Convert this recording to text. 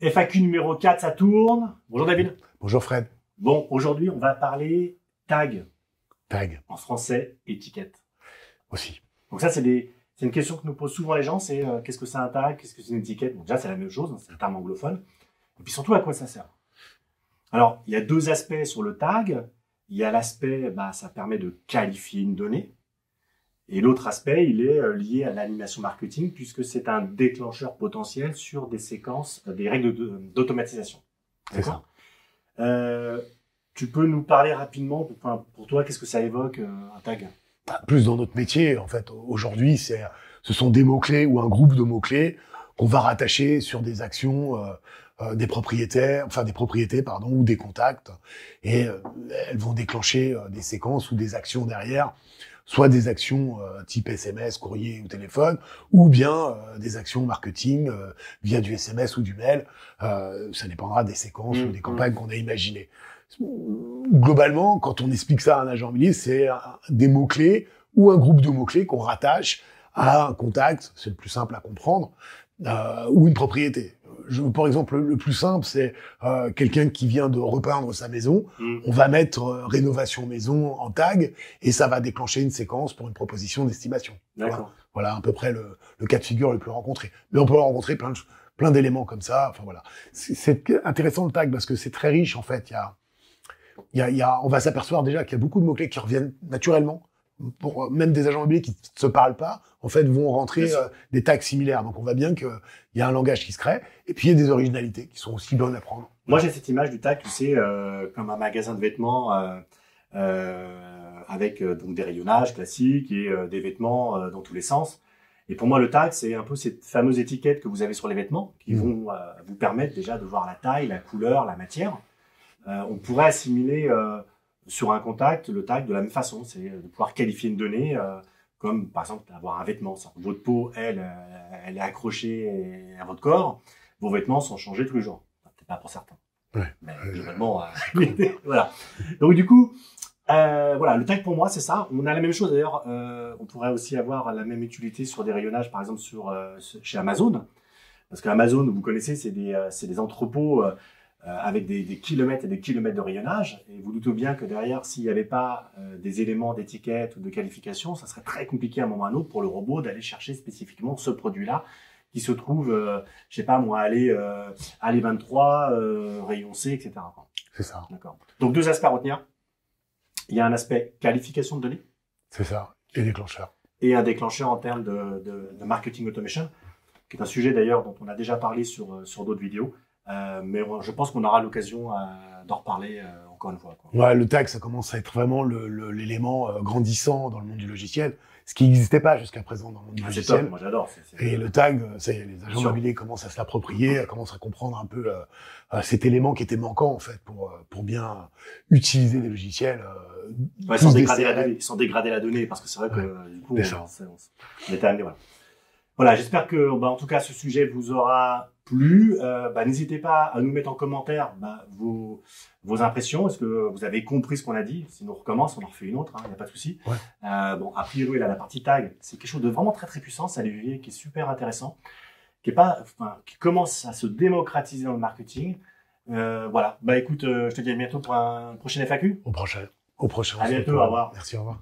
FAQ numéro 4, ça tourne. Bonjour David. Bonjour Fred. Bon, aujourd'hui, on va parler tag. Tag. En français, étiquette. Aussi. Donc ça, c'est une question que nous posent souvent les gens, c'est qu'est-ce que c'est un tag, qu'est-ce que c'est une étiquette. Bon, déjà, c'est la même chose, hein, c'est un terme anglophone. Et puis surtout, à quoi ça sert? Alors, il y a deux aspects sur le tag. Il y a l'aspect, ça permet de qualifier une donnée. Et l'autre aspect, il est lié à l'animation marketing, puisque c'est un déclencheur potentiel sur des séquences, des règles d'automatisation. C'est ça. Tu peux nous parler rapidement, pour toi, qu'est-ce que ça évoque, un tag? Plus dans notre métier, en fait, aujourd'hui, ce sont des mots-clés ou un groupe de mots-clés qu'on va rattacher sur des actions, des propriétés, ou des contacts, et elles vont déclencher des séquences ou des actions derrière, soit des actions type SMS, courrier ou téléphone, ou bien des actions marketing via du SMS ou du mail. Ça dépendra des séquences ou des campagnes qu'on a imaginées. Globalement, quand on explique ça à un agent immobilier, c'est des mots-clés ou un groupe de mots-clés qu'on rattache à un contact, c'est le plus simple à comprendre, ou une propriété. Par exemple, le plus simple, c'est quelqu'un qui vient de repeindre sa maison. On va mettre rénovation maison en tag et ça va déclencher une séquence pour une proposition d'estimation. Voilà à peu près le cas de figure le plus rencontré. Mais on peut rencontrer plein d'éléments comme ça. Enfin voilà, c'est intéressant le tag parce que c'est très riche en fait. On va s'apercevoir déjà qu'il y a beaucoup de mots-clés qui reviennent naturellement. Pour même des agents immobiliers qui ne se parlent pas, en fait, vont rentrer des tags similaires. Donc, on voit bien qu'il y a un langage qui se crée. Et puis, il y a des originalités qui sont aussi bonnes à prendre. Moi, j'ai cette image du tag, tu sais, comme un magasin de vêtements avec donc des rayonnages classiques et des vêtements dans tous les sens. Et pour moi, le tag, c'est un peu cette fameuse étiquette que vous avez sur les vêtements qui vont vous permettre déjà de voir la taille, la couleur, la matière. On pourrait assimiler sur un contact le tag de la même façon, c'est de pouvoir qualifier une donnée comme par exemple avoir un vêtement. Votre peau, elle est accrochée à votre corps, vos vêtements sont changés tous les jours. Peut-être pas pour certains, mais globalement, voilà. Donc du coup, voilà, le tag pour moi c'est ça. On a la même chose d'ailleurs. On pourrait aussi avoir la même utilité sur des rayonnages, par exemple chez Amazon, parce qu'Amazon, vous connaissez, c'est des entrepôts. Avec des kilomètres et des kilomètres de rayonnage. Et vous doutez bien que derrière, s'il n'y avait pas des éléments d'étiquette ou de qualification, ça serait très compliqué à un moment ou à un autre pour le robot d'aller chercher spécifiquement ce produit-là qui se trouve, je sais pas moi, allez 23, rayon C, etc. C'est ça. D'accord. Donc deux aspects à retenir. Il y a un aspect qualification de données. C'est ça. Et déclencheur. Et un déclencheur en termes de marketing automation, qui est un sujet d'ailleurs dont on a déjà parlé sur d'autres vidéos. Mais je pense qu'on aura l'occasion d'en reparler encore une fois. Ouais, le tag, ça commence à être vraiment l'élément grandissant dans le monde du logiciel, ce qui n'existait pas jusqu'à présent dans le monde du logiciel. C'est top, moi j'adore. Et le tag, les agents immobiliers commencent à se l'approprier, commencent à comprendre un peu cet élément qui était manquant en fait pour bien utiliser des logiciels. Sans dégrader la donnée, parce que c'est vrai que du coup, on était amené. Voilà, j'espère que, en tout cas, ce sujet vous aura plu. N'hésitez pas à nous mettre en commentaire vos impressions. Est-ce que vous avez compris ce qu'on a dit? Si on recommence, on en refait une autre, il n'y a pas de souci. A priori, là, la partie tag, c'est quelque chose de vraiment très très puissant, ça levier qui est super intéressant, qui commence à se démocratiser dans le marketing. Voilà. Écoute, je te dis à bientôt pour un prochain FAQ. Au prochain. À bientôt, au revoir. Merci, au revoir.